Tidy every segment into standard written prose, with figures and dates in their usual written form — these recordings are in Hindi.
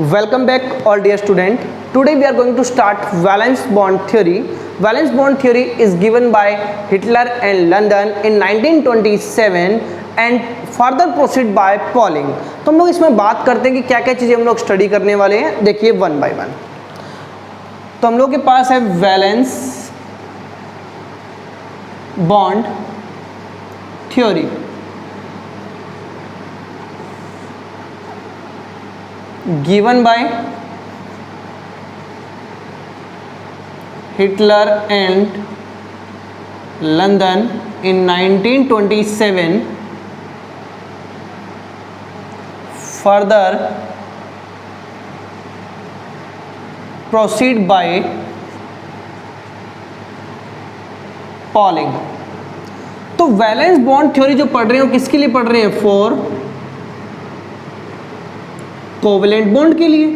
Welcome back all dear student. Today we are going to start valence bond theory. Valence bond theory is given by Hitler and London in 1927 and further proceed by Pauling. तो हम लोग इसमें बात करते हैं कि क्या क्या चीज़ें हम लोग स्टडी करने वाले हैं. देखिए वन बाय वन. तो हम लोग के पास है valence bond theory. given by Hitler and London in 1927, further proceed by Pauling. तो वैलेंस बॉन्ड थ्योरी जो पढ़ रहे हो किसके लिए पढ़ रहे हैं? फॉर कोवेलेंट बॉन्ड के लिए.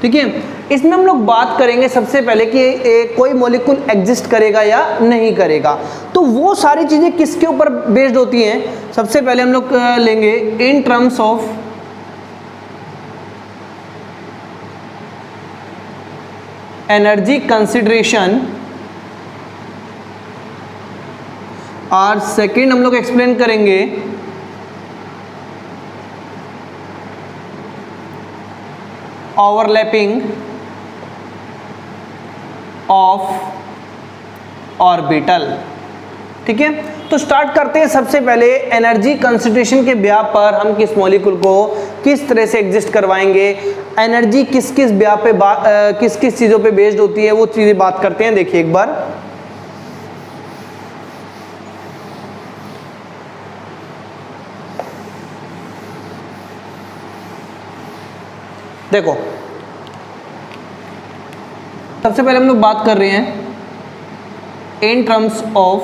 ठीक है, इसमें हम लोग बात करेंगे सबसे पहले कि कोई मॉलिक्यूल एग्जिस्ट करेगा या नहीं करेगा. तो वो सारी चीजें किसके ऊपर बेस्ड होती हैं? सबसे पहले हम लोग लेंगे in terms of energy consideration, और सेकंड हम लोग एक्सप्लेन करेंगे ओवरलैपिंग ऑफ ऑर्बिटल. ठीक है, तो स्टार्ट करते हैं. सबसे पहले एनर्जी कंसंट्रेशन के ब्याह पर हम किस मॉलिक्यूल को किस तरह से एग्जिस्ट करवाएंगे, एनर्जी किस किस ब्याह पे किस किस चीज़ों पे बेस्ड होती है, वो चीज़ें बात करते हैं. देखिए एक बार देखो, सबसे पहले हम लोग बात कर रहे हैं in terms of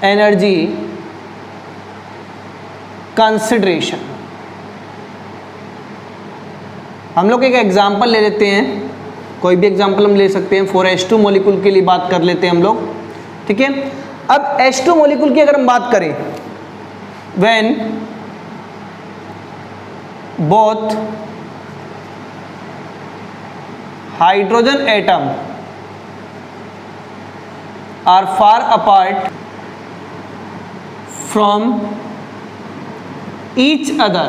energy consideration. हम लोग एक एग्जांपल ले लेते हैं, कोई भी एग्जांपल हम ले सकते हैं. फॉर H2 मॉलिक्यूल के लिए बात कर लेते हैं हम लोग. ठीक है, अब H2 मॉलिक्यूल की अगर हम बात करें, when both hydrogen atom are far apart from each other,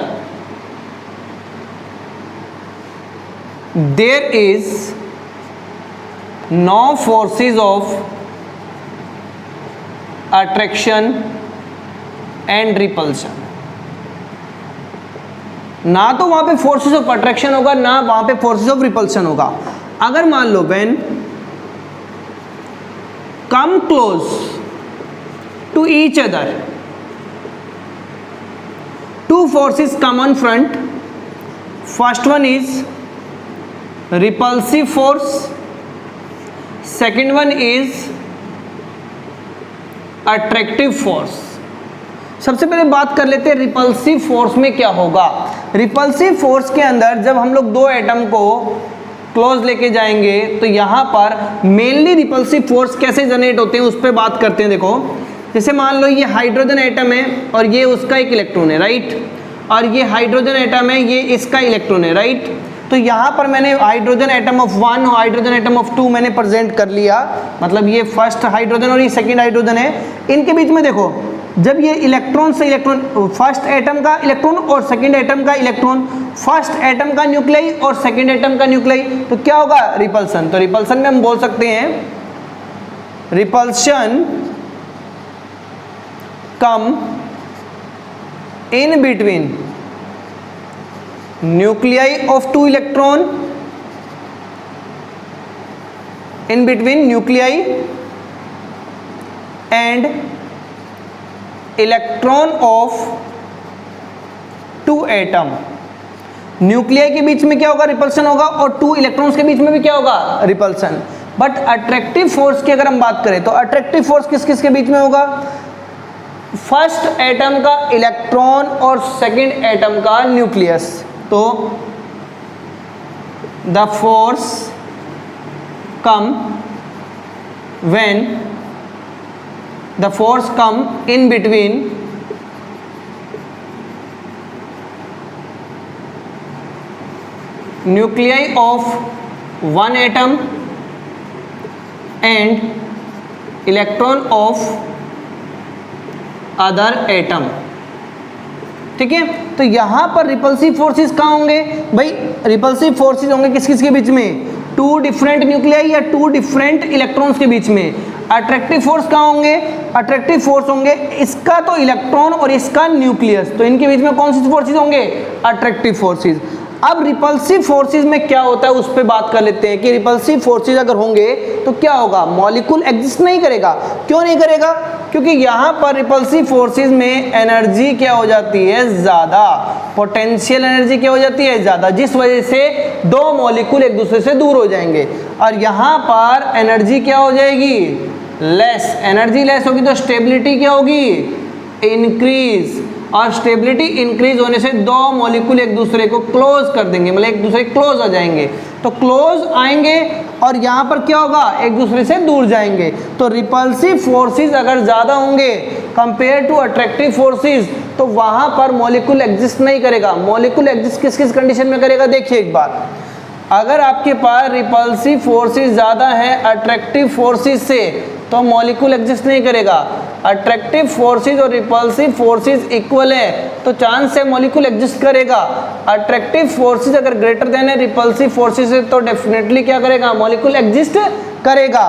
there is no forces of attraction and repulsion. ना तो वहां पे फोर्सेस ऑफ अट्रैक्शन होगा, ना वहां पे फोर्सेस ऑफ रिपल्शन होगा. अगर मान लो when come close to each other, two forces come on front. First one is repulsive force, second one is attractive force. सबसे पहले बात कर लेते हैं रिपल्सिव फोर्स में क्या होगा. रिपल्सिव फोर्स के अंदर जब हम लोग दो एटम को क्लोज लेके जाएंगे तो यहाँ पर मेनली रिपल्सिव फोर्स कैसे जनरेट होते हैं उस पर बात करते हैं. देखो, जैसे मान लो ये हाइड्रोजन एटम है और ये उसका एक इलेक्ट्रॉन है, राइट, और ये हाइड्रोजन एटम है, ये इसका इलेक्ट्रॉन है, राइट. तो यहाँ पर मैंने हाइड्रोजन एटम ऑफ 1 और हाइड्रोजन एटम ऑफ 2 मैंने प्रेजेंट कर लिया. मतलब ये फर्स्ट हाइड्रोजन और ये सेकेंड हाइड्रोजन है. इनके बीच में देखो, जब ये इलेक्ट्रॉन से इलेक्ट्रॉन, फर्स्ट एटम का इलेक्ट्रॉन और सेकेंड एटम का इलेक्ट्रॉन, फर्स्ट एटम का न्यूक्लियाई और सेकेंड एटम का न्यूक्लियाई, तो क्या होगा? रिपल्सन. तो रिपल्सन में हम बोल सकते हैं repulsion come in between nuclei of two electron, in between nuclei and electron of two atom. Nuclei के बीच में क्या होगा? रिपल्सन होगा, और टू इलेक्ट्रॉन्स के बीच में भी क्या होगा? रिपल्सन. बट अट्रैक्टिव फोर्स की अगर हम बात करें तो अट्रैक्टिव फोर्स किस किस के बीच में होगा? फर्स्ट एटम का इलेक्ट्रॉन और सेकंड एटम का न्यूक्लियस. तो the force come when the force come in between nuclei of one atom and electron of other atom. ठीक है, तो यहां पर रिपल्सिव फोर्सेस कहाँ होंगे भाई? रिपल्सिव फोर्सेस होंगे किस किस के बीच में? टू डिफरेंट न्यूक्लियाई या टू डिफरेंट इलेक्ट्रॉन्स के बीच में। अट्रैक्टिव फोर्स कहाँ होंगे? अट्रैक्टिव फोर्स होंगे इसका तो इलेक्ट्रॉन और इसका न्यूक्लियस, तो इनके बीच में कौन सी फोर्सेस होंगे? Attractive forces. अब रिपल्सिव फोर्सेस में क्या होता है उस पर बात कर लेते हैं कि रिपल्सिव फोर्सेस अगर होंगे तो क्या होगा? मॉलिक्यूल एग्जिस्ट नहीं करेगा। क्यों नहीं करेगा? क्योंकि यहां पर रिपल्सिव फोर्सेस में एनर्जी क्या हो जाती है? ज्यादा। पोटेंशियल एनर्जी क्या हो जाती है? ज्यादा, जिस वजह से दो मॉलिक्यूल एक दूसरे से दूर हो जाएंगे। और यहां पर एनर्जी क्या हो जाएगी? लेस। एनर्जी लेस होगी तो स्टेबिलिटी क्या होगी? इंक्रीज। और स्टेबिलिटी इंक्रीज होने से दो मॉलिक्यूल एक दूसरे को क्लोज कर देंगे, मतलब एक दूसरे के क्लोज आ जाएंगे। तो क्लोज आएंगे और यहाँ पर क्या होगा? एक दूसरे से दूर जाएंगे। तो रिपल्सिव फोर्सेस अगर ज़्यादा होंगे कंपेयर टू अट्रैक्टिव फोर्सेस तो वहाँ पर मॉलिक्यूल एग्जिस्ट नहीं करेगा। मॉलिक्यूल एग्जिस्ट किस किस कंडीशन में करेगा? देखिए एक बार, अगर आपके पास रिपल्सिव फोर्सेस ज़्यादा है अट्रैक्टिव फोर्सेस से तो मॉलिक्यूल एग्जिस्ट नहीं करेगा। अट्रैक्टिव फोर्सेस और रिपल्सिव फोर्सेस इक्वल है तो चांस है मॉलिक्यूल एग्जिस्ट करेगा। अट्रैक्टिव फोर्सेस अगर ग्रेटर देन है रिपल्सिव फोर्सेस से तो डेफिनेटली क्या करेगा? मॉलिक्यूल एग्जिस्ट करेगा।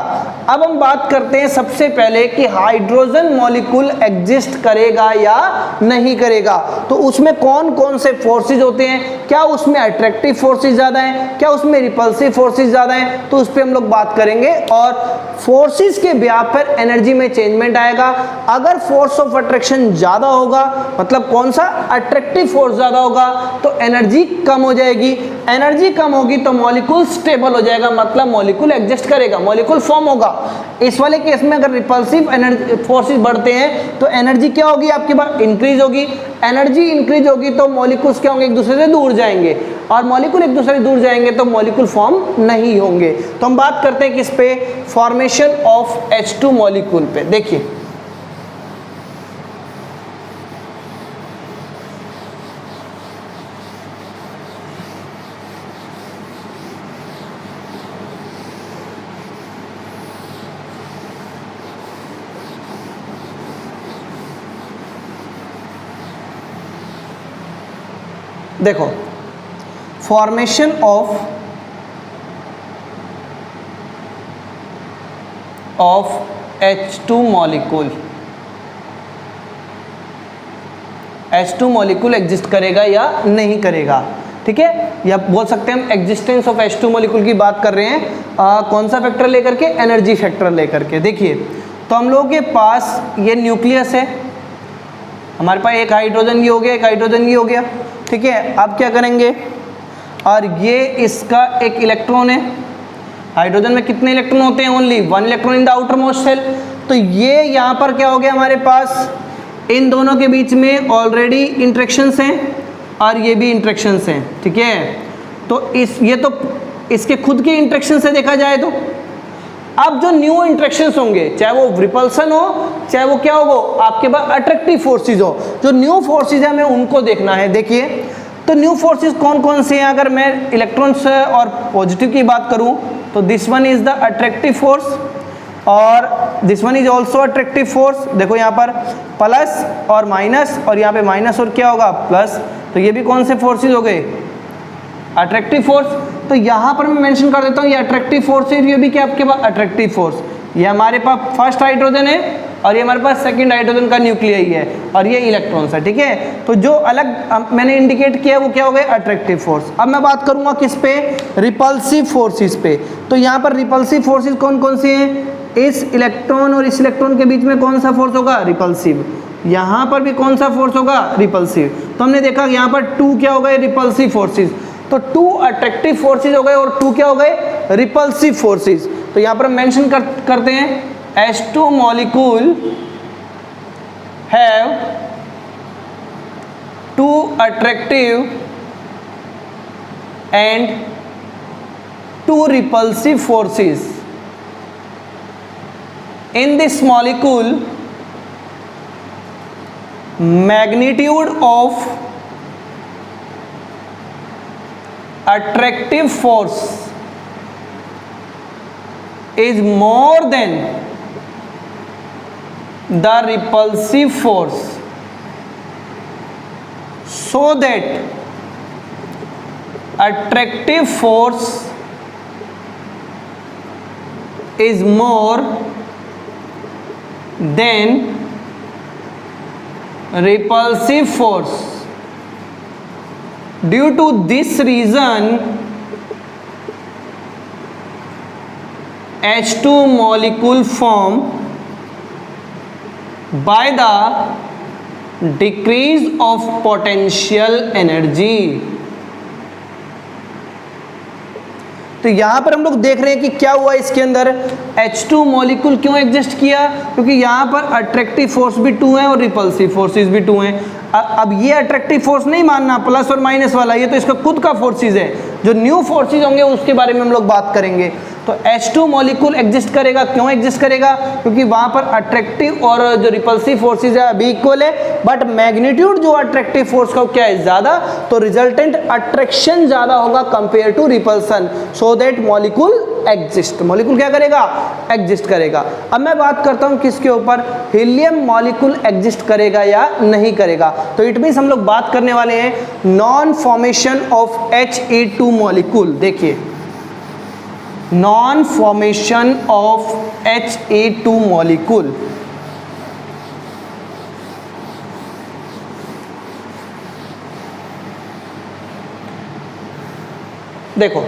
अब हम बात करते हैं सबसे पहले कि हाइड्रोजन मॉलिक्यूल एग्जिस्ट करेगा या नहीं करेगा। तो उसमें कौन कौन से फोर्सेस होते हैं? क्या उसमें अट्रैक्टिव फोर्सेस ज़्यादा हैं? क्या उसमें रिपल्सिव फोर्सेस ज़्यादा हैं? तो उस पर हम लोग बात करेंगे। और फोर्सेस के ब्याह पर एनर्जी में चेंजमेंट आएगा। अगर फोर्स ऑफ अट्रैक्शन ज़्यादा होगा, मतलब कौन सा? अट्रैक्टिव फोर्स ज़्यादा होगा तो एनर्जी कम हो जाएगी। एनर्जी कम होगी तो मॉलिक्यूल स्टेबल हो जाएगा, मतलब मॉलिक्यूल एग्जिस्ट करेगा, मॉलिक्यूल फॉर्म होगा। इस वाले केस में अगर रिपल्सिव एनर्जी फोर्सेस बढ़ते हैं तो एनर्जी क्या होगी? आपके पास इंक्रीज होगी। एनर्जी इंक्रीज होगी तो मॉलिक्यूल्स क्या होंगे? एक दूसरे से दूर जाएंगे। और मॉलिक्यूल एक दूसरे से दूर जाएंगे तो मॉलिक्यूल फॉर्म नहीं होंगे। तो हम बात करते हैं किस पे? फॉर्मेशन ऑफ H2 मॉलिक्यूल पे। देखिए देखो, formation of H2 molecule. H2 molecule exist करेगा या नहीं करेगा? ठीक है, या बोल सकते हैं हम एग्जिस्टेंस ऑफ H2 मॉलिक्यूल की बात कर रहे हैं। कौन सा फैक्टर लेकर के? एनर्जी फैक्टर लेकर के। देखिए, तो हम लोगों के पास ये न्यूक्लियस है, हमारे पास एक हाइड्रोजन ये हो गया, एक हाइड्रोजन ये हो गया। ठीक है, अब क्या करेंगे? और ये इसका एक इलेक्ट्रॉन है। हाइड्रोजन में कितने इलेक्ट्रॉन होते हैं? Only one electron in the outermost shell. तो ये यहाँ पर क्या हो गया? हमारे पास इन दोनों के बीच में ऑलरेडी इंट्रैक्शंस हैं और ये भी इंट्रैक्शंस हैं। ठीक है, तो ये तो इसके खुद के इंट्रैक्शन से देखा जाए तो अब जो न्यू इंट्रैक्शंस होंगे, चाहे वो रिपल्सन हो चाहे वो क्या हो आपके पास अट्रैक्टिव फोर्सेस हो, जो न्यू फोर्सेस है हमें उनको देखना है। देखिए, तो न्यू फोर्सेस कौन कौन से हैं? अगर मैं इलेक्ट्रॉन्स और पॉजिटिव की बात करूं तो this one is the attractive force और this one is also attractive force. देखो यहाँ पर प्लस और माइनस, और यहाँ पे माइनस और क्या होगा? प्लस। तो ये भी कौन से फोर्सेज हो गए? Attractive force. तो यहाँ पर मैं मेंशन कर देता हूँ ये अट्रैक्टिव फोर्स है, ये भी क्या आपके पास? Attractive force. ये हमारे पास फर्स्ट हाइड्रोजन है और ये हमारे पास सेकंड हाइड्रोजन का न्यूक्लियाई है और ये इलेक्ट्रॉन्स है। ठीक है, तो जो अलग मैंने इंडिकेट किया वो क्या हो गए? Attractive force. अब मैं बात करूंगा किस पे? रिपल्सिव फोर्सेस पे। तो यहाँ पर रिपल्सिव फोर्सेस कौन कौन से हैं? इस इलेक्ट्रॉन और इस इलेक्ट्रॉन के बीच में कौन सा फोर्स होगा? रिपल्सिव। यहाँ पर भी कौन सा फोर्स होगा? रिपल्सिव। तो हमने देखा यहाँ पर 2 क्या हो गए? Repulsive forces. तो 2 अट्रैक्टिव फोर्सेस हो गए और 2 क्या हो गए? Repulsive forces. तो यहाँ पर मेंशन करते हैं H2 molecule have 2 attractive and 2 repulsive forces. In this molecule, magnitude of attractive force is more than the repulsive force, so that attractive force is more than repulsive force. Due to this reason, H2 molecule form by the decrease of potential energy. तो यहाँ पर हम लोग देख रहे हैं कि क्या हुआ इसके अंदर, H2 मॉलिक्यूल क्यों एग्जिस्ट किया, क्योंकि यहाँ पर अट्रैक्टिव फोर्स भी 2 है और रिपल्सिव फोर्सेस भी 2 हैं। अब ये अट्रैक्टिव फोर्स नहीं मानना प्लस और माइनस वाला, ये तो इसका खुद का फोर्सेस है। जो न्यू फोर्सेस होंगे उसके बारे में हम लोग बात करेंगे। तो H2 मॉलिक्यूल एग्जिस्ट करेगा, क्यों एग्जिस्ट करेगा, क्योंकि वहाँ पर अट्रैक्टिव और जो रिपल्सिव फोर्सेस है अभी इक्वल है, बट मैग्नीट्यूड जो अट्रैक्टिव फोर्स का क्या है ज़्यादा, तो रिजल्टेंट अट्रैक्शन ज़्यादा होगा compare to repulsion, so that molecule exist. Molecule क्या करेगा, एग्जिस्ट करेगा। अब मैं बात करता हूँ किसके ऊपर, हीलियम मॉलिक्यूल एग्जिस्ट करेगा या नहीं करेगा। तो इट मीन्स हम लोग बात करने वाले हैं non formation of He2 molecule. देखिए, non formation of He2 molecule. देखो,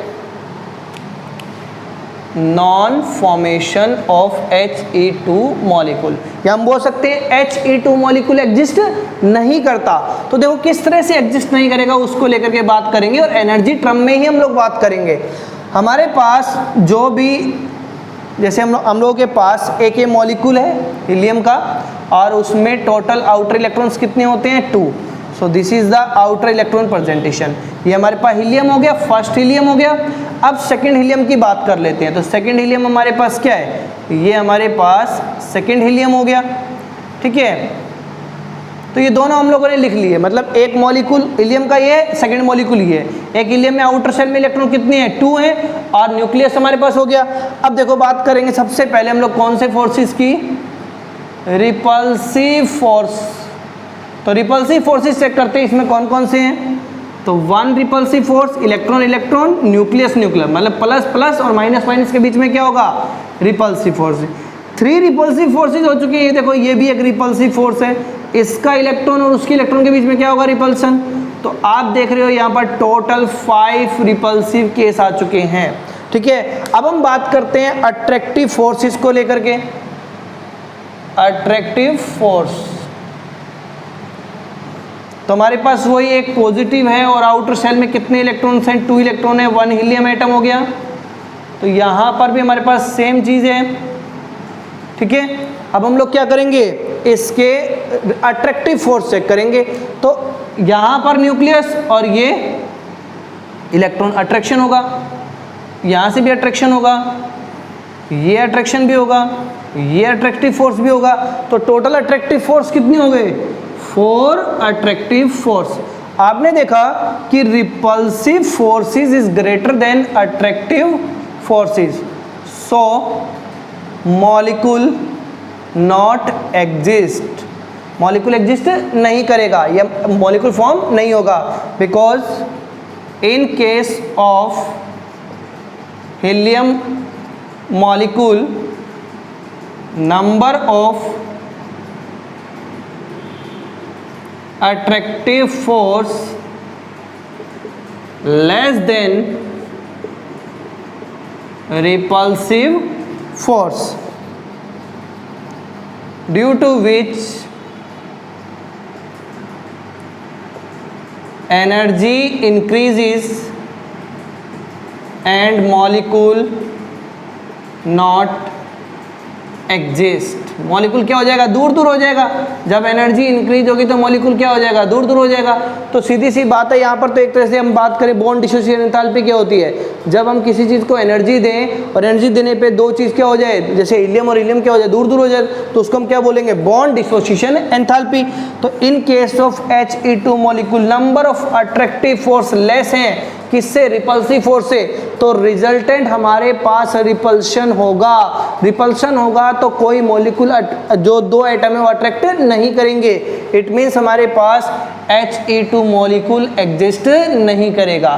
non formation of He2 molecule, या हम बोल सकते हैं He2 मॉलिक्यूल एग्जिस्ट नहीं करता। तो देखो किस तरह से एग्जिस्ट नहीं करेगा उसको लेकर के बात करेंगे, और एनर्जी टर्म में ही हम लोग बात करेंगे। हमारे पास जो भी, जैसे हम लोगों के पास एक ये मॉलिक्यूल है हीलियम का, और उसमें टोटल आउटर इलेक्ट्रॉन्स कितने होते हैं, 2। So this is the outer electron presentation. ये हमारे पास हीलियम हो गया, फर्स्ट हीलियम हो गया। अब सेकंड हीलियम की बात कर लेते हैं। तो सेकंड हीलियम हमारे पास क्या है, ये हमारे पास सेकंड हीलियम हो गया, ठीक है। तो ये दोनों हम लोगों ने लिख लिए, मतलब एक मॉलिक्यूल हीलियम का ये, सेकंड मॉलिक्यूल ये। एक हीलियम में आउटर शेल में इलेक्ट्रॉन कितने हैं, 2 हैं, और न्यूक्लियस हमारे पास हो गया। अब देखो बात करेंगे सबसे पहले हम लोग कौन से फोर्सेस की, रिपल्सिव फोर्स। तो रिपल्सिव फोर्सेस चेक करते हैं, इसमें कौन कौन से हैं। तो 1 repulsive force, electron electron, nucleus nuclear, मतलब प्लस प्लस और माइनस माइनस के बीच में क्या होगा, रिपल्सिव फोर्स। 3 रिपल्सिव फोर्सेस हो चुके हैं। ये देखो, ये भी एक रिपल्सिव फोर्स है, इसका इलेक्ट्रॉन और उसके इलेक्ट्रॉन के बीच में क्या होगा, रिपल्सन। तो आप देख रहे हो यहाँ पर टोटल 5 रिपल्सिव केस आ चुके हैं, ठीक है। अब हम बात करते हैं अट्रैक्टिव फोर्सेस को लेकर के। अट्रैक्टिव फोर्स, तो हमारे पास वही एक पॉजिटिव है, और आउटर शेल में कितने इलेक्ट्रॉन्स हैं, 2 इलेक्ट्रॉन है, 1 हीलियम एटम हो गया। तो यहाँ पर भी हमारे पास सेम चीज़ है, ठीक है। अब हम लोग क्या करेंगे, इसके अट्रैक्टिव फोर्स चेक करेंगे। तो यहाँ पर न्यूक्लियस और ये इलेक्ट्रॉन अट्रैक्शन होगा, यहाँ से भी अट्रैक्शन होगा, ये अट्रैक्शन भी होगा, ये अट्रैक्टिव फोर्स भी होगा। तो टोटल अट्रैक्टिव फोर्स कितनी हो गई, 4 अट्रैक्टिव फोर्स। आपने देखा कि repulsive forces is greater than attractive forces, so molecule not exist. Molecule exist नहीं करेगा, या मॉलिक्यूल फॉर्म नहीं होगा, because in case of helium molecule number of attractive force less than repulsive force, due to which energy increases and molecule not exist। Molecule क्या हो जाएगा, दूर दूर हो जाएगा। जब एनर्जी इंक्रीज होगी तो मॉलिक्यूल क्या हो जाएगा, दूर दूर हो जाएगा। तो सीधी सी बात है, यहाँ पर तो एक तरह से हम बात करें बॉन्ड डिसोसिएशन एंथैल्पी क्या होती है, जब हम किसी चीज़ को एनर्जी दें और एनर्जी देने पे दो चीज़ क्या हो जाए, जैसे हीलियम और हीलियम क्या हो जाए, दूर दूर हो जाए, तो उसको हम क्या बोलेंगे, बॉन्ड डिसोसिएशन एंथैल्पी। तो in case of He2 molecule number of attractive force less हैं, किससे? रिपल्सिव फोर्स से। तो रिजल्टेंट हमारे पास रिपल्शन होगा। रिपल्शन होगा तो कोई मॉलिक्यूल जो दो एटम है वो अट्रैक्ट नहीं करेंगे। इट मीन्स हमारे पास He2 मॉलिक्यूल एग्जिस्ट नहीं करेगा।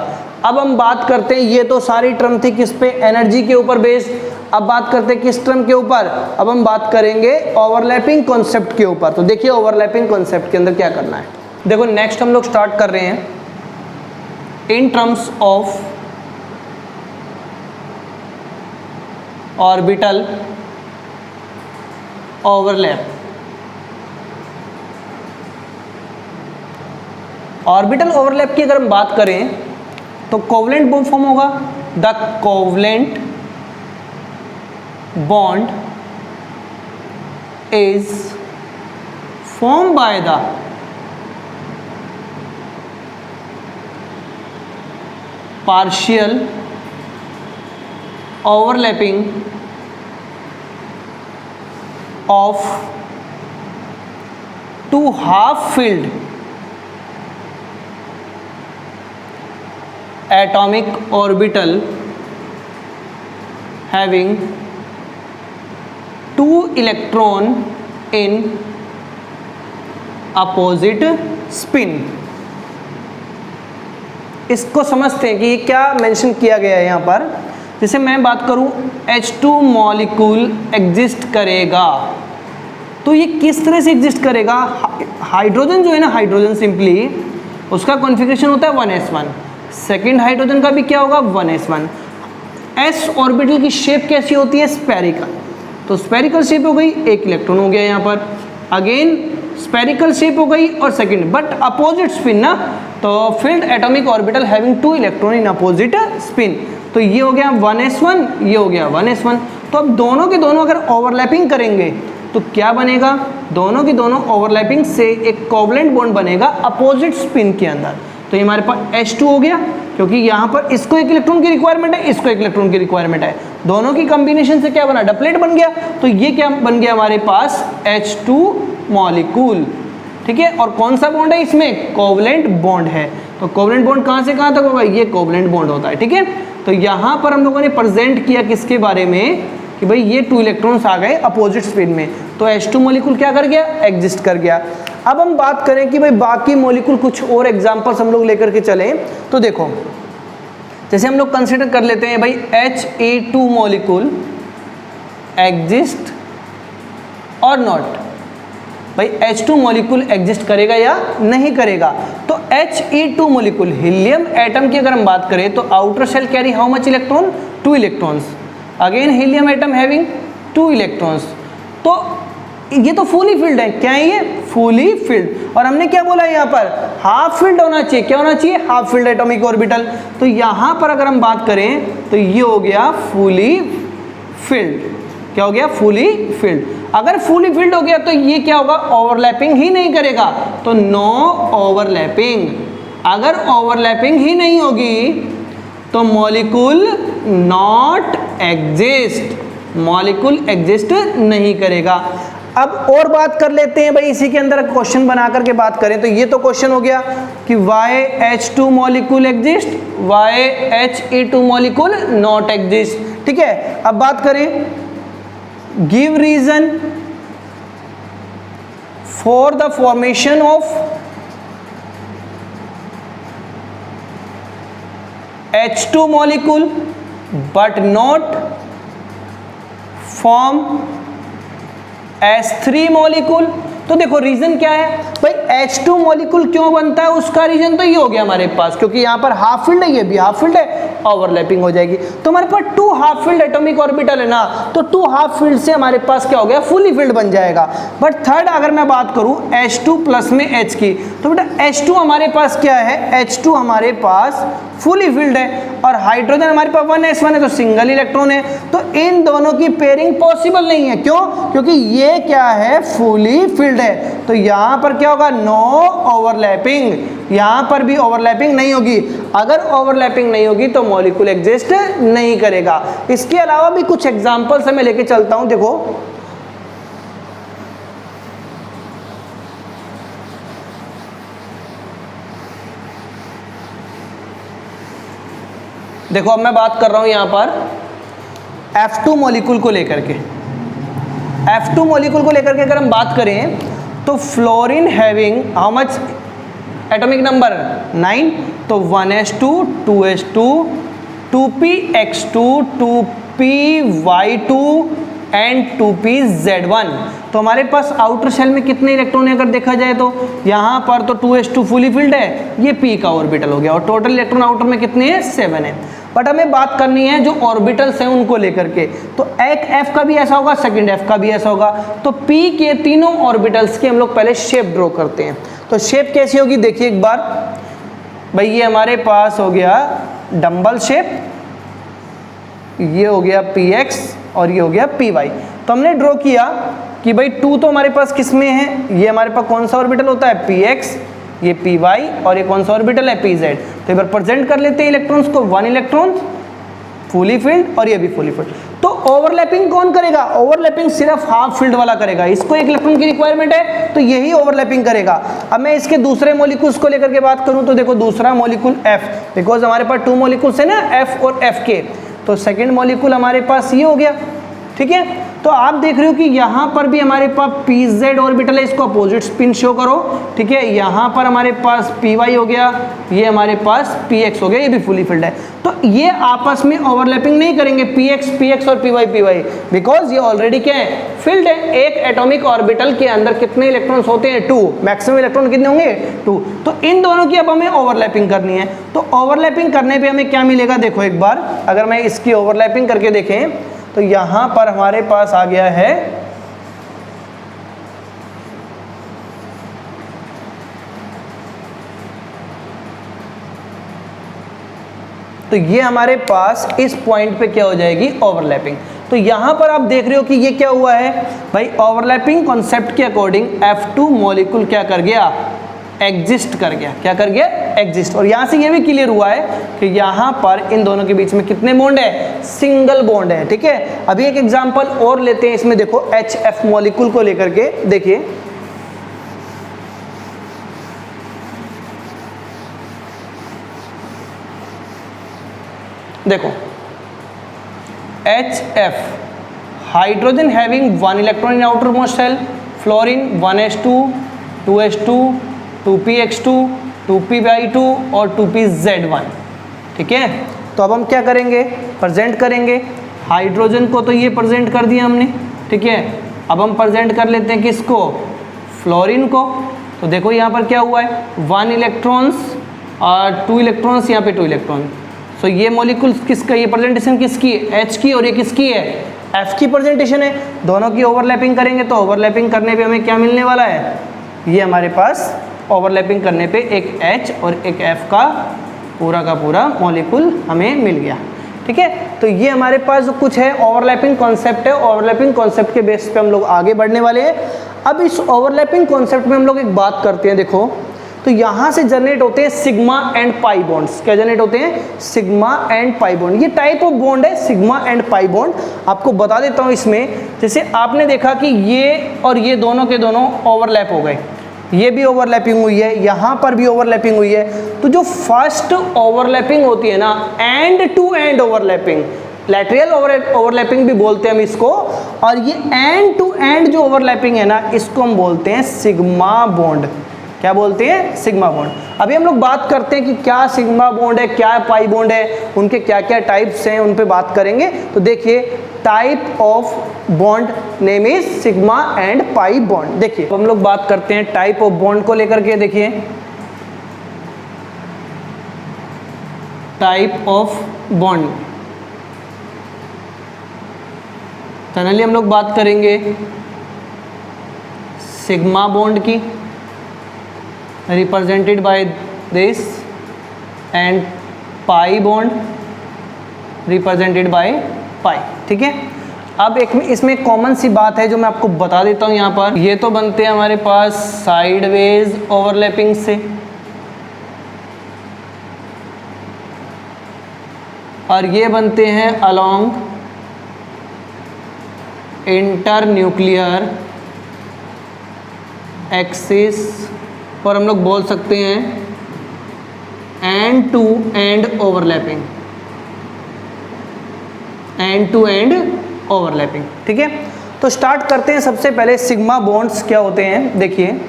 अब हम बात करते हैं, ये तो सारी टर्म थी किस पे? एनर्जी के ऊपर बेस्ड। अब बात करते हैं किस टर्म के ऊपर? अब हम बात करेंगे ओवरलैपिंग कॉन्सेप्ट के ऊपर। तो देखिए ओवरलैपिंग कॉन्सेप्ट के अंदर क्या करना है। देखो नेक्स्ट हम लोग स्टार्ट कर रहे हैं in terms of orbital overlap. Orbital overlap की अगर हम बात करें तो कोवलेंट बॉन्ड फॉर्म होगा। The covalent bond is form by the partial overlapping of two half-filled atomic orbital having two electron in opposite spin। इसको समझते हैं कि ये क्या मेंशन किया गया है यहाँ पर। जैसे मैं बात करूँ H2 मॉलिक्यूल एग्जिस्ट करेगा, तो ये किस तरह से एग्जिस्ट करेगा? हाइड्रोजन जो है ना, हाइड्रोजन सिंपली उसका कॉन्फ़िगरेशन होता है 1s1। सेकेंड हाइड्रोजन का भी क्या होगा? 1s1। s ऑर्बिटल की शेप कैसी होती है? स्फेरिकल। तो स्फेरिकल शेप हो गई, एक इलेक्ट्रॉन हो गया यहाँ पर। अगेन स्फेरिकल शेप हो गई और सेकेंड, बट अपोजिट स्पिन ना, तो field atomic orbital having to electron in opposite spin. तो ये हो गया 1s1, ये हो गया 1s1। तो अब दोनों के दोनों अगर ओवरलैपिंग करेंगे तो क्या बनेगा? दोनों की दोनों ओवरलैपिंग से एक कोवलेंट बॉन्ड बनेगा अपोजिट स्पिन के अंदर। तो ये हमारे पास H2 हो गया, क्योंकि यहाँ पर इसको एक इलेक्ट्रॉन की रिक्वायरमेंट है, इसको एक इलेक्ट्रॉन की रिक्वायरमेंट है। दोनों की कॉम्बिनेशन से क्या बना? डबलेट बन गया। तो ये क्या बन गया हमारे पास? H2 molecule. ठीक है, और कौन सा बॉन्ड है इसमें? कोवलेंट बॉन्ड है। तो कोवलेंट बॉन्ड कहाँ से कहाँ तक होगा? ये कोवलेंट बॉन्ड होता है। ठीक है, तो यहाँ पर हम लोगों ने प्रेजेंट किया किसके बारे में कि भाई ये 2 इलेक्ट्रॉन्स आ गए अपोजिट स्पिन में, तो H2 मॉलिक्यूल क्या कर गया? एग्जिस्ट कर गया। अब हम बात करें कि भाई बाकी मॉलिक्यूल, कुछ और एग्जांपल्स हम लोग लेकर के चलें। तो देखो जैसे हम लोग कंसीडर कर लेते हैं भाई He2 मॉलिक्यूल एग्जिस्ट और नॉट। भाई H2 मॉलिक्यूल एग्जिस्ट करेगा या नहीं करेगा? तो He2 मॉलिक्यूल, हीलियम एटम की अगर हम बात करें तो outer shell carry how much electron? 2 electrons. Again helium atom having 2 electrons. तो ये तो फुली फिल्ड है। क्या है ये? Fully filled. और हमने क्या बोला यहाँ पर? हाफ फिल्ड होना चाहिए। क्या होना चाहिए? Half filled atomic orbital. तो यहाँ पर अगर हम बात करें तो ये हो गया फुली फिल्ड। क्या हो गया? Fully filled. अगर फुली फिल्ड हो गया तो ये क्या होगा? ओवरलैपिंग ही नहीं करेगा, तो नो ओवरलैपिंग। अगर ओवरलैपिंग ही नहीं होगी तो molecule not exist, molecule exist नहीं करेगा। अब और बात कर लेते हैं भाई, इसी के अंदर क्वेश्चन बना करके बात करें तो ये तो क्वेश्चन हो गया कि why H2 molecule exist, why He2 molecule not exist. ठीक है, अब बात करें give reason for the formation of H2 molecule but not form S3 molecule. तो देखो रीजन क्या है भाई, H2 मॉलिक्यूल क्यों बनता है? उसका रीजन तो ये हो गया हमारे पास, क्योंकि यहाँ पर हाफ फील्ड है, ये भी हाफ फील्ड है, ओवरलैपिंग हो जाएगी। तो हमारे पास 2 हाफ फील्ड एटॉमिक ऑर्बिटल है ना, तो 2 हाफ फील्ड से हमारे पास क्या हो गया? फुली फील्ड बन जाएगा। बट थर्ड अगर मैं बात करूँ H2 प्लस में H की, तो बेटा H2 हमारे पास क्या है? H2 हमारे पास फुली फील्ड है और हाइड्रोजन हमारे पास 1s1 है, तो सिंगल इलेक्ट्रॉन है। तो इन दोनों की पेयरिंग पॉसिबल नहीं है। क्यों? क्योंकि ये क्या है? फुली फील्ड है। तो यहाँ पर क्या होगा? No overlapping. यहाँ पर भी ओवरलैपिंग नहीं होगी। अगर ओवरलैपिंग नहीं होगी तो मॉलिक्यूल एग्जिस्ट नहीं करेगा। इसके अलावा भी कुछ एग्जांपल्स मैं लेके चलता हूँ। देखो देखो अब मैं बात कर रहा हूँ यहाँ पर F2 मॉलिक्यूल को लेकर के। F2 मॉलिक्यूल को लेकर के अगर हम बात करें तो fluorine having how much atomic number 9, तो 1s2 2s2 2px2 2py2 and 2pz1। तो हमारे पास आउटर शेल में कितने इलेक्ट्रॉन है अगर देखा जाए तो यहाँ पर तो 2s2 फुली फिल्ड है, ये p का ऑर्बिटल हो गया, और टोटल इलेक्ट्रॉन आउटर में कितने हैं 7 है। बट हमें बात करनी है जो ऑर्बिटल्स हैं उनको लेकर के, तो एक f का भी ऐसा होगा, सेकंड f का भी ऐसा होगा। तो p के तीनों ऑर्बिटल्स की हम लोग पहले शेप ड्रॉ करते हैं। तो शेप कैसी होगी देखिए एक बार भाई, ये हमारे पास हो गया डंबल शेप, ये हो गया px और ये हो गया py। तो हमने ड्रॉ किया कि भाई 2 तो हमारे पास किस में है, ये हमारे पास कौन सा ऑर्बिटल होता है px, ये py और ये कौन सा ऑर्बिटल है pz। तो एक बार प्रेजेंट कर लेते हैं इलेक्ट्रॉन्स को, 1 इलेक्ट्रॉन फुली फिल्ड और ये भी फुली फिल्ड। तो ओवरलैपिंग कौन करेगा, ओवरलैपिंग सिर्फ हाफ फील्ड वाला करेगा, इसको एक इलेक्ट्रॉन की रिक्वायरमेंट है तो यही ओवरलैपिंग करेगा। अब मैं इसके दूसरे मॉलिक्यूल्स को लेकर के बात करूं तो देखो दूसरा मॉलिक्यूल F, बिकॉज हमारे पास 2 मॉलिक्यूल्स है ना F और F के, तो सेकेंड मॉलिक्यूल हमारे पास ये हो गया, ठीक है। तो आप देख रहे हो कि यहाँ पर भी हमारे पास pz ऑर्बिटल है, इसको अपोजिट स्पिन शो करो, ठीक है। यहाँ पर हमारे पास py हो गया, ये हमारे पास px हो गया, ये भी फुली फिल्ड है। तो ये आपस में ओवरलैपिंग नहीं करेंगे px और py, बिकॉज ये ऑलरेडी क्या है, फिल्ड है। एक एटॉमिक ऑर्बिटल के अंदर कितने इलेक्ट्रॉन्स होते हैं 2, मैक्सिमम इलेक्ट्रॉन कितने होंगे 2। तो इन दोनों की अब हमें ओवरलैपिंग करनी है। तो ओवरलैपिंग करने पे हमें क्या मिलेगा, देखो एक बार अगर मैं इसकी ओवरलैपिंग करके देखें तो यहां पर हमारे पास आ गया है तो ये हमारे पास इस पॉइंट पे क्या हो जाएगी, ओवरलैपिंग। तो यहां पर आप देख रहे हो कि ये क्या हुआ है भाई, ओवरलैपिंग कॉन्सेप्ट के अकॉर्डिंग F2 मॉलिक्यूल क्या कर गया, एग्जिस्ट कर गया। क्या कर गया, एग्जिस्ट। और यहां से ये भी क्लियर हुआ है कि यहां पर इन दोनों के बीच में कितने बॉन्ड है, सिंगल बॉन्ड है, ठीक है। अभी एक एग्जांपल और लेते हैं इसमें, देखो HF मॉलिक्यूल को लेकर के देखिए, देखो HF hydrogen having 1 electron in outermost shell, fluorine 1s2 2s2 2px2 2py2 और 2pz1, ठीक है। तो अब हम क्या करेंगे, प्रेजेंट करेंगे हाइड्रोजन को, तो ये प्रेजेंट कर दिया हमने, ठीक है। अब हम प्रेजेंट कर लेते हैं किसको, फ्लोरीन को। तो देखो यहाँ पर क्या हुआ है, 1 इलेक्ट्रॉन्स और 2 इलेक्ट्रॉन्स, यहाँ पे 2 इलेक्ट्रॉन। सो ये मॉलिक्यूल किसका, ये प्रेजेंटेशन किसकी है, H की, और ये किसकी है, F की प्रेजेंटेशन है। दोनों की ओवरलैपिंग करेंगे तो ओवरलैपिंग करने पे हमें क्या मिलने वाला है, ये हमारे पास ओवरलैपिंग करने पे एक H और एक F का पूरा मॉलिक्यूल हमें मिल गया, ठीक है। तो ये हमारे पास जो कुछ है ओवरलैपिंग कॉन्सेप्ट है। ओवरलैपिंग कॉन्सेप्ट के बेस पे हम लोग आगे बढ़ने वाले हैं। अब इस ओवरलैपिंग कॉन्सेप्ट में हम लोग एक बात करते हैं, देखो तो यहाँ से जनरेट होते हैं सिग्मा एंड पाई बॉन्ड्स। क्या जनरेट होते हैं, सिग्मा एंड पाई बॉन्ड। ये टाइप ऑफ बॉन्ड है सिग्मा एंड पाई बॉन्ड। आपको बता देता हूँ इसमें, जैसे आपने देखा कि ये और ये दोनों के दोनों ओवरलैप हो गए, ये भी ओवरलैपिंग हुई है, यहाँ पर भी ओवरलैपिंग हुई है। तो जो फर्स्ट ओवरलैपिंग होती है ना, end to end overlapping, lateral overlapping भी बोलते हैं हम इसको, और ये एंड टू एंड जो ओवरलैपिंग है ना, इसको हम बोलते हैं सिग्मा बॉन्ड। क्या बोलते हैं, सिग्मा बॉन्ड। अभी हम लोग बात करते हैं कि क्या सिग्मा बॉन्ड है, क्या पाई बॉन्ड है, उनके क्या क्या टाइप्स हैं, उन पे बात करेंगे। तो देखिए type of bond name is sigma and pi bond. देखिए हम लोग बात करते हैं टाइप ऑफ बॉन्ड को लेकर के। देखिए टाइप ऑफ बॉन्ड, जनरली हम लोग बात करेंगे सिग्मा बॉन्ड की, represented by this, and pi bond represented by pi, ठीक है। अब एक इसमें कॉमन सी बात है जो मैं आपको बता देता हूँ यहाँ पर। ये तो बनते हैं हमारे पास साइडवेज ओवरलैपिंग से, और ये बनते हैं अलोंग इंटरन्यूक्लियर एक्सिस, और हम लोग बोल सकते हैं end to end overlapping. End to end overlapping. ठीक है, तो स्टार्ट करते हैं। सबसे पहले सिग्मा बॉन्ड्स क्या होते हैं, देखिए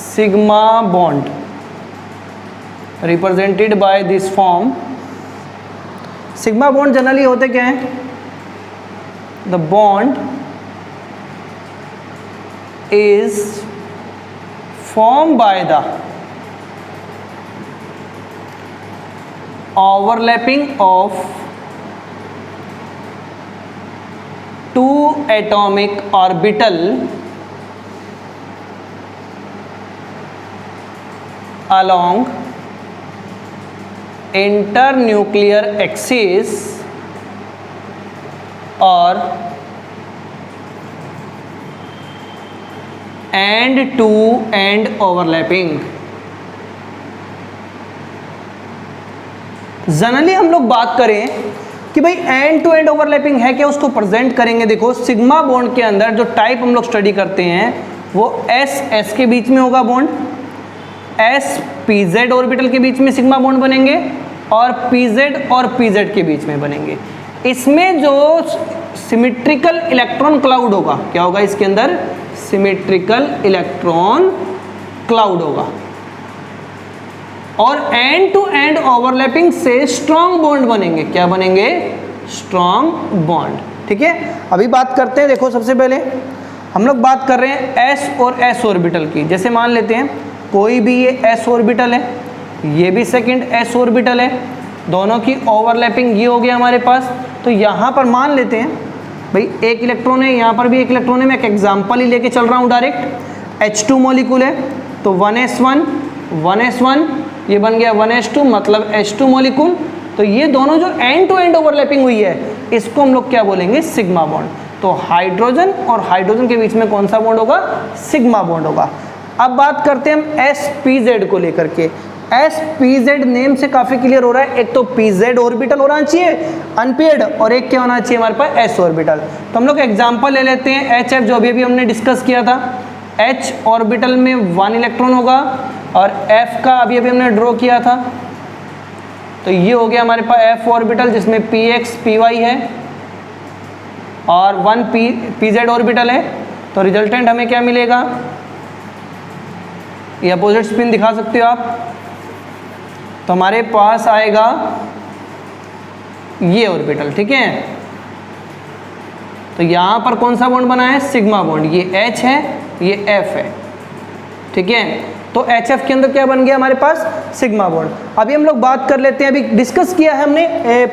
sigma bond represented by this form. Sigma bond generally होते क्या हैं, the bond is form by the overlapping of two atomic orbital along internuclear axis or end to end overlapping। Generally हम लोग बात करें कि भाई एंड टू एंड ओवरलैपिंग है क्या, उसको प्रेजेंट करेंगे। देखो सिग्मा बॉन्ड के अंदर जो टाइप हम लोग स्टडी करते हैं वो एस के बीच में होगा bond, S P Z orbital के बीच में सिग्मा बॉन्ड बनेंगे और पी जेड और पी जेड के बीच में बनेंगे। इसमें जो सिमेट्रिकल इलेक्ट्रॉन क्लाउड होगा, क्या होगा इसके अंदर, सिमेट्रिकल इलेक्ट्रॉन क्लाउड होगा। और एंड टू एंड ओवरलैपिंग से स्ट्रॉन्ग बॉन्ड बनेंगे, क्या बनेंगे, स्ट्रॉन्ग बॉन्ड। ठीक है, अभी बात करते हैं। देखो सबसे पहले हम लोग बात कर रहे हैं एस और एस ऑर्बिटल की। जैसे मान लेते हैं कोई भी ये एस ऑर्बिटल है, ये भी सेकंड एस ऑर्बिटल है, दोनों की ओवरलैपिंग ये हो गया हमारे पास। तो यहाँ पर मान लेते हैं भाई एक इलेक्ट्रॉन है, यहाँ पर भी एक इलेक्ट्रॉन है। मैं एक एग्जांपल ही लेके चल रहा हूँ डायरेक्ट। H2 मॉलिक्यूल है तो 1s1 1s1 ये बन गया 1s2 मतलब H2 मॉलिक्यूल। तो ये दोनों जो एंड टू एंड ओवरलैपिंग हुई है इसको हम लोग क्या बोलेंगे, सिग्मा बॉन्ड। तो हाइड्रोजन और हाइड्रोजन के बीच में कौन सा बॉन्ड होगा, सिग्मा बॉन्ड होगा। अब बात करते हैं हम sp-z को लेकर के। sp-z नेम से काफी क्लियर हो रहा है, एक तो pz ऑर्बिटल होना चाहिए अनपेयर्ड और एक क्या होना चाहिए हमारे पास s ऑर्बिटल। तो हम लोग एग्जांपल ले लेते हैं hf जो अभी हमने डिस्कस किया था। h ऑर्बिटल में 1 इलेक्ट्रॉन होगा और f का अभी हमने ड्रॉ किया था। तो ये हो गया हमारे पास f ऑर्बिटल जिसमें px py है और 1 pz ऑर्बिटल है। तो रिजल्टेंट हमें क्या मिलेगा, ये अपोजिट स्पिन दिखा सकते हो आप। तो हमारे पास आएगा ये ऑर्बिटल। ठीक है, तो यहाँ पर कौन सा बॉन्ड बना है, सिग्मा बॉन्ड। ये H है, ये F है। ठीक है, तो HF के अंदर क्या बन गया हमारे पास, सिग्मा बॉन्ड। अभी हम लोग बात कर लेते हैं, अभी डिस्कस किया है हमने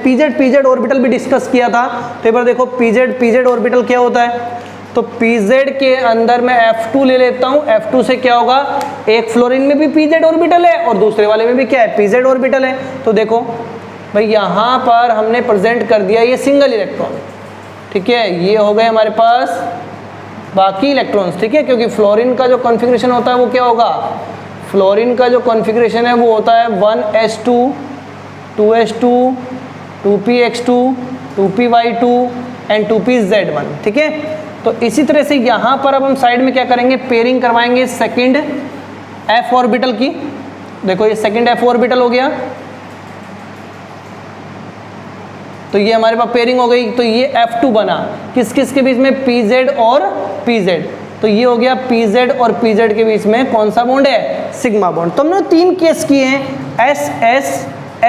pz ऑर्बिटल भी डिस्कस किया था। तो एक बार देखो pz ऑर्बिटल क्या होता है। तो pz के अंदर मैं F2 ले लेता हूँ। F2 से क्या होगा, एक फ्लोरीन में भी pz ऑर्बिटल है और दूसरे वाले में भी क्या है, pz ऑर्बिटल है। तो देखो भाई यहाँ पर हमने प्रेजेंट कर दिया ये सिंगल इलेक्ट्रॉन। ठीक है, ये हो गए हमारे पास बाकी इलेक्ट्रॉन्स। ठीक है, क्योंकि फ्लोरीन का जो कॉन्फ़िगरेशन होता है वो क्या होगा, फ्लोरीन का जो कॉन्फ़िगरेशन है वो होता है 1s2 2s2 2px2 2py2 and 2pz1। ठीक है, तो इसी तरह से यहाँ पर अब हम साइड में क्या करेंगे, पेयरिंग करवाएंगे सेकंड f ऑर्बिटल की। देखो ये सेकंड f ऑर्बिटल हो गया, तो ये हमारे पास पेयरिंग हो गई। तो ये F2 बना किस किस के बीच में, pz और pz। तो ये हो गया pz और pz के बीच में कौन सा बॉन्ड है, सिग्मा बॉन्ड। तो हमने 3 केस किए हैं, ss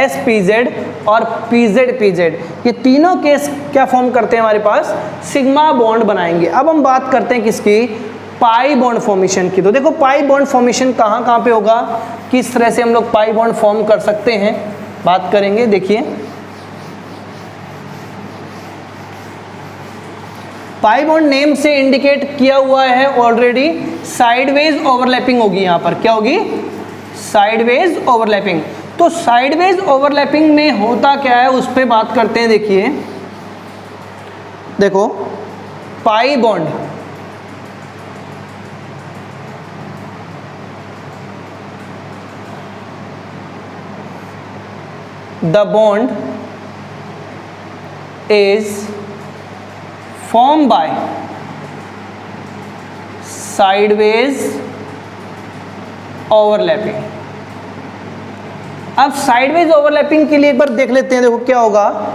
spz और pz। ये तीनों केस क्या फॉर्म करते हैं हमारे पास, सिग्मा बॉन्ड बनाएंगे। अब हम बात करते हैं किसकी, पाई बॉन्ड फॉर्मेशन की। तो देखो पाई बॉन्ड फॉर्मेशन कहाँ कहाँ पे होगा, किस तरह से हम लोग पाई बॉन्ड फॉर्म कर सकते हैं, बात करेंगे। देखिए पाई बॉन्ड नेम से इंडिकेट किया हुआ है ऑलरेडी, साइडवेज ओवरलैपिंग होगी। यहाँ पर क्या होगी, साइडवेज ओवरलैपिंग। तो साइडवेज ओवरलैपिंग में होता क्या है उस पर बात करते हैं। देखिए देखो pi bond, the bond is form bye sideways overlapping. अब साइडवेज ओवरलैपिंग के लिए एक बार देख लेते हैं। देखो क्या होगा,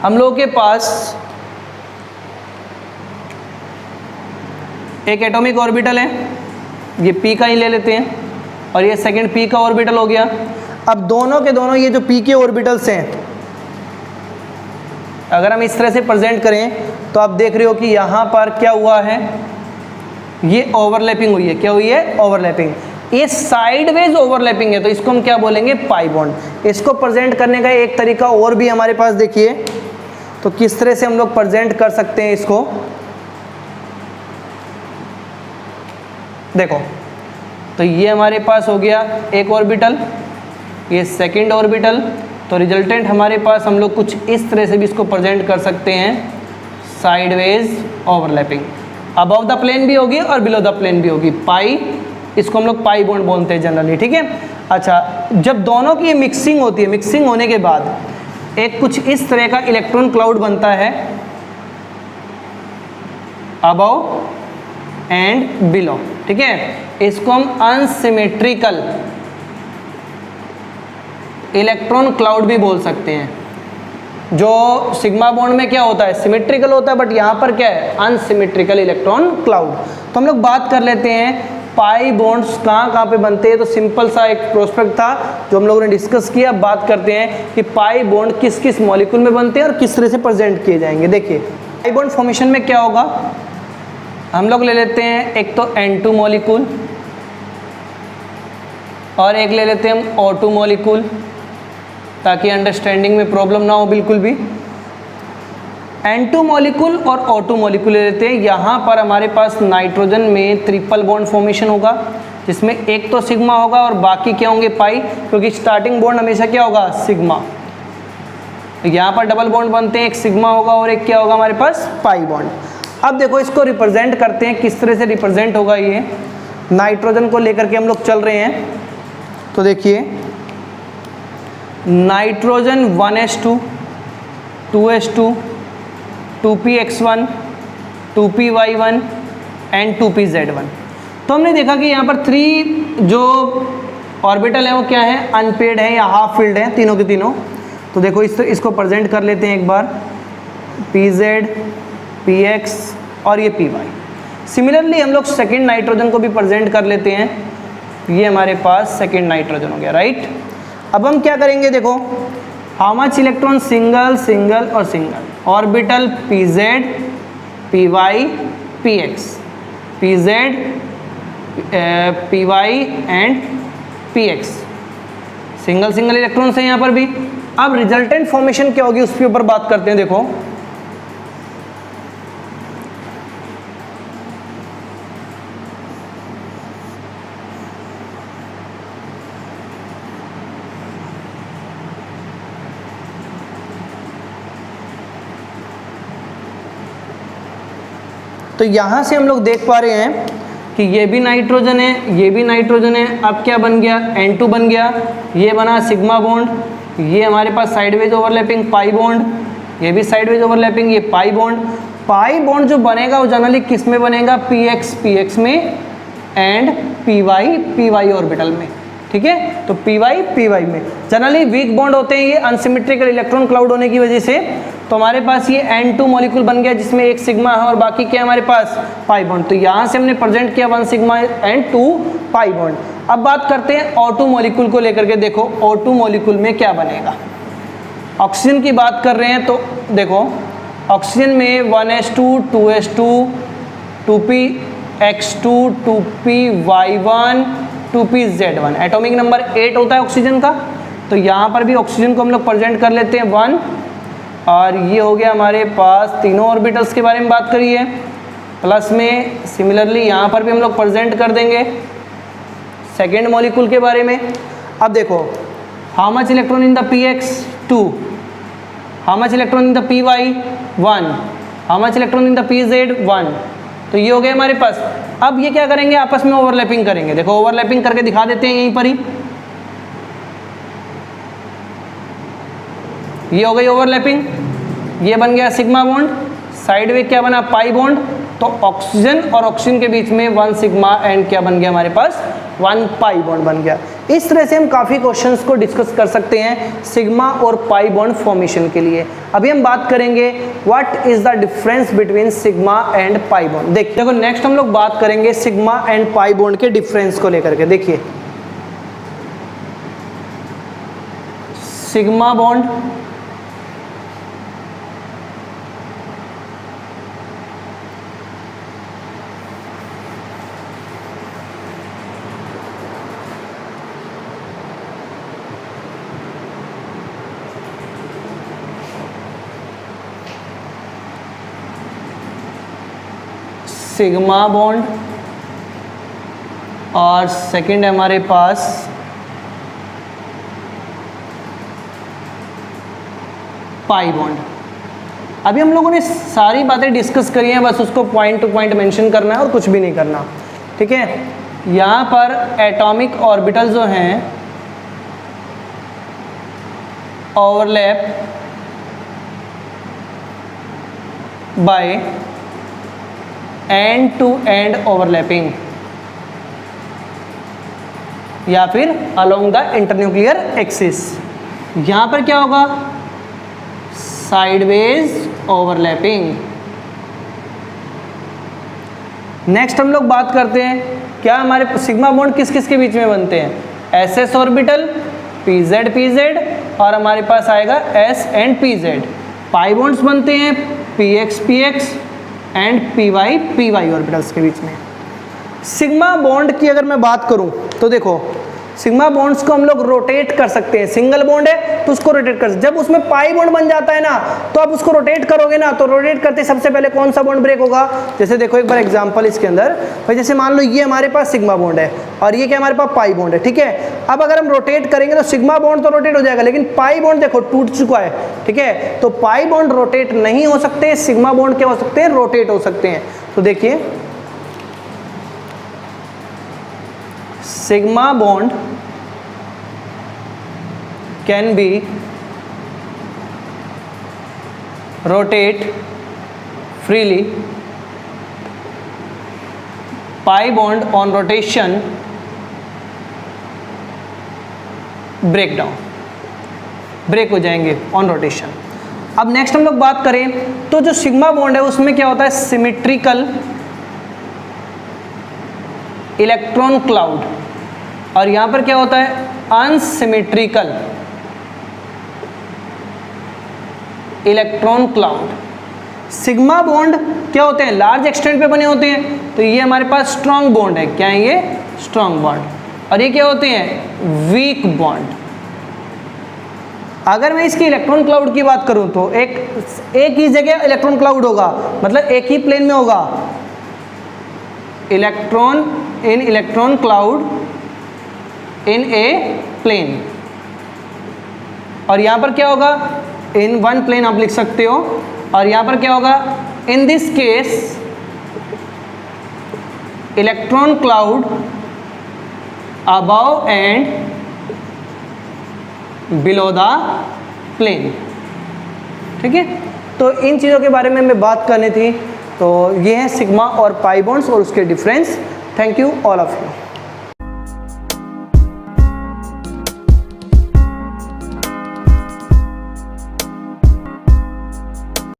हम लोगों के पास एक एटॉमिक ऑर्बिटल है, ये p का ही ले लेते हैं, और ये सेकंड p का ऑर्बिटल हो गया। अब दोनों के दोनों ये जो p के ऑर्बिटल्स हैं, अगर हम इस तरह से प्रेजेंट करें तो आप देख रहे हो कि यहाँ पर क्या हुआ है, ये ओवरलैपिंग हुई है। क्या हुई है? ओवरलैपिंग। ये साइडवेज ओवरलैपिंग है, तो इसको हम क्या बोलेंगे? Pi bond. इसको प्रेजेंट करने का एक तरीका और भी हमारे पास, देखिए तो किस तरह से हम लोग प्रेजेंट कर सकते हैं इसको। देखो, तो ये हमारे पास हो गया एक ऑर्बिटल, ये सेकंड ऑर्बिटल, तो रिजल्टेंट हमारे पास हम लोग कुछ इस तरह से भी इसको प्रेजेंट कर सकते हैं, sideways overlapping. Above the plane भी होगी और बिलो द प्लेन भी होगी। पाई, इसको हम लोग पाई बॉन्ड बोलते हैं जनरली, ठीक है। अच्छा, जब दोनों की मिक्सिंग होती है, मिक्सिंग होने के बाद एक कुछ इस तरह का इलेक्ट्रॉन क्लाउड बनता है, अबव एंड बिलो, ठीक है। इसको हम अनसिमेट्रिकल इलेक्ट्रॉन क्लाउड भी बोल सकते हैं। जो सिग्मा बॉन्ड में क्या होता है? सिमेट्रिकल होता है, बट यहाँ पर क्या है? Unsymmetrical electron cloud. तो हम लोग बात कर लेते हैं पाई बॉन्ड्स कहाँ पे बनते हैं। तो सिंपल सा एक प्रोस्पेक्ट था जो हम लोगों ने डिस्कस किया। बात करते हैं कि पाई बॉन्ड किस किस मॉलिक्यूल में बनते हैं और किस तरह से प्रेजेंट किए जाएंगे। देखिए, पाई बॉन्ड फॉर्मेशन में क्या होगा, हम लोग ले लेते हैं एक तो N2 मॉलिक्यूल और एक ले लेते हैं हम O2 मॉलिक्यूल, ताकि अंडरस्टैंडिंग में प्रॉब्लम ना हो बिल्कुल भी। N2 मॉलिक्यूल और O2 मॉलिक्यूल ले लेते हैं। यहाँ पर हमारे पास नाइट्रोजन में ट्रिपल बॉन्ड फॉर्मेशन होगा, जिसमें एक तो सिग्मा होगा और बाकी क्या होंगे? पाई, क्योंकि स्टार्टिंग बॉन्ड हमेशा क्या होगा? सिग्मा। यहाँ पर डबल बॉन्ड बनते हैं, एक सिग्मा होगा और एक क्या होगा हमारे पास? Pi bond. अब देखो, इसको रिप्रेजेंट करते हैं, किस तरह से रिप्रेजेंट होगा। ये नाइट्रोजन को लेकर के हम लोग चल रहे हैं, तो देखिए nitrogen 1s2, 2s2, 2px1, 2py1 and 2pz1। तो हमने देखा कि यहाँ पर 3 जो ऑर्बिटल है वो क्या है? अनपेड है या हाफ फील्ड है, तीनों के तीनों। तो देखो, इसको प्रेजेंट कर लेते हैं एक बार, pz, px और ये py। सिमिलरली हम लोग सेकेंड नाइट्रोजन को भी प्रेजेंट कर लेते हैं। ये हमारे पास सेकेंड नाइट्रोजन हो गया, राइट। अब हम क्या करेंगे, देखो how much electron, single single और single orbital pz, py, px, pz, py and px, single single electrons हैं यहाँ पर भी। अब रिजल्टेंट फॉर्मेशन क्या होगी उसके ऊपर बात करते हैं। देखो, तो यहाँ से हम लोग देख पा रहे हैं कि ये भी नाइट्रोजन है, ये भी नाइट्रोजन है। अब क्या बन गया? N2 बन गया, ये बना सिग्मा बॉन्ड, ये हमारे पास साइडवेज ओवरलैपिंग पाई बॉन्ड, ये भी साइडवेज ओवरलैपिंग, ये पाई बॉन्ड। पाई बॉन्ड जो बनेगा वो जनरली किस में बनेगा? px में एंड py ऑर्बिटल में, ठीक है। तो py में जनरली वीक बॉन्ड होते हैं ये अनसिमेट्रिकल इलेक्ट्रॉन क्लाउड होने की वजह से। तो हमारे पास ये N2 मॉलिक्यूल बन गया, जिसमें एक सिग्मा है और बाकी क्या है हमारे पास? Pi bond. तो यहाँ से हमने प्रेजेंट किया 1 सिग्मा एंड 2 पाई बॉन्ड। अब बात करते हैं O2 मॉलिक्यूल को लेकर के। देखो, O2 मॉलिक्यूल में क्या बनेगा? ऑक्सीजन की बात कर रहे हैं, तो देखो ऑक्सीजन में 1s2, 2s2, 2px2, 2py1, 2pz1, atomic number 8 होता है ऑक्सीजन का। तो यहाँ पर भी ऑक्सीजन को हम लोग प्रेजेंट कर लेते हैं 1, और ये हो गया हमारे पास तीनों ऑर्बिटल्स के बारे में बात करिए। प्लस में सिमिलरली यहाँ पर भी हम लोग प्रेजेंट कर देंगे सेकेंड मॉलिक्यूल के बारे में। अब देखो, how much electron in the px 2, how much electron in the py 1, how much electron in the pz 1। तो ये हो गया हमारे पास। अब ये क्या करेंगे? आपस में ओवरलैपिंग करेंगे। देखो, ओवरलैपिंग करके दिखा देते हैं यहीं पर ही। ये हो गई ओवरलैपिंग, ये बन गया सिग्मा बॉन्ड, साइड में क्या बना? Pi bond. तो ऑक्सीजन और ऑक्सीजन के बीच में 1 सिग्मा एंड क्या बन गया हमारे पास? 1 पाई बॉन्ड बन गया। इस तरह से हम काफ़ी क्वेश्चंस को डिस्कस कर सकते हैं सिग्मा और पाई बॉन्ड फॉर्मेशन के लिए। अभी हम बात करेंगे what is the difference between sigma and pi bond. देखो नेक्स्ट हम लोग बात करेंगे सिग्मा एंड पाई बॉन्ड के डिफरेंस को लेकर के। देखिए सिग्मा बॉन्ड सिग्मा बॉन्ड और सेकंड है हमारे पास पाई बॉन्ड। अभी हम लोगों ने सारी बातें डिस्कस करी हैं, बस उसको पॉइंट टू पॉइंट मेंशन करना है और कुछ भी नहीं करना, ठीक है। यहाँ पर एटॉमिक ऑर्बिटल जो हैं overlap by end to end overlapping या फिर अलोंग द इंटरन्यूक्लियर एक्सिस। यहाँ पर क्या होगा, साइडवेज ओवरलैपिंग। नेक्स्ट हम लोग बात करते हैं क्या हमारे सिग्मा बॉन्ड किस किस के बीच में बनते हैं, s s orbital, pz pz और हमारे पास आएगा s and pz. Pi bonds बनते हैं px px and py py orbitals के बीच में। सिग्मा बॉन्ड की अगर मैं बात करूं तो देखो सिग्मा बॉन्ड्स को हम लोग रोटेट कर सकते हैं। सिंगल बॉन्ड है तो उसको रोटेट कर, जब उसमें पाई बॉन्ड बन जाता है ना तो आप उसको रोटेट करोगे ना, तो रोटेट करते सबसे पहले कौन सा बॉन्ड ब्रेक होगा। जैसे देखो एक बार एग्जांपल इसके अंदर भाई, जैसे मान लो ये हमारे पास सिग्मा बॉन्ड है और ये क्या हमारे पास पाई बॉन्ड है, ठीक है। अब अगर हम रोटेट करेंगे तो सिग्मा बॉन्ड तो रोटेट हो जाएगा, लेकिन पाई बॉन्ड देखो टूट चुका है, ठीक है। तो पाई बॉन्ड रोटेट नहीं हो सकते, सिग्मा बॉन्ड क्या हो सकते हैं, रोटेट हो सकते हैं। तो देखिए sigma bond can be rotate freely. Pi bond on rotation break down, break हो जाएंगे ऑन रोटेशन। अब नेक्स्ट हम लोग बात करें तो जो सिग्मा बॉन्ड है उसमें क्या होता है, सिमेट्रिकल इलेक्ट्रॉन क्लाउड, और यहां पर क्या होता है, unsymmetrical electron cloud. Sigma bond क्या होते हैं, लार्ज एक्सटेंट पे बने होते हैं, तो ये हमारे पास स्ट्रॉन्ग बॉन्ड है, क्या है ये, स्ट्रॉन्ग बॉन्ड। और ये क्या होते हैं, वीक बॉन्ड। अगर मैं इसकी इलेक्ट्रॉन क्लाउड की बात करूं तो एक ही जगह इलेक्ट्रॉन क्लाउड होगा, मतलब एक ही प्लेन में होगा, इलेक्ट्रॉन क्लाउड इन ए प्लेन। और यहां पर क्या होगा, इन वन प्लेन आप लिख सकते हो। और यहां पर क्या होगा, in this case electron cloud above and below the plane, ठीक है। तो इन चीज़ों के बारे में मैं बात करनी थी। तो ये है सिग्मा और पाई बॉन्ड्स और उसके difference. Thank you all of you.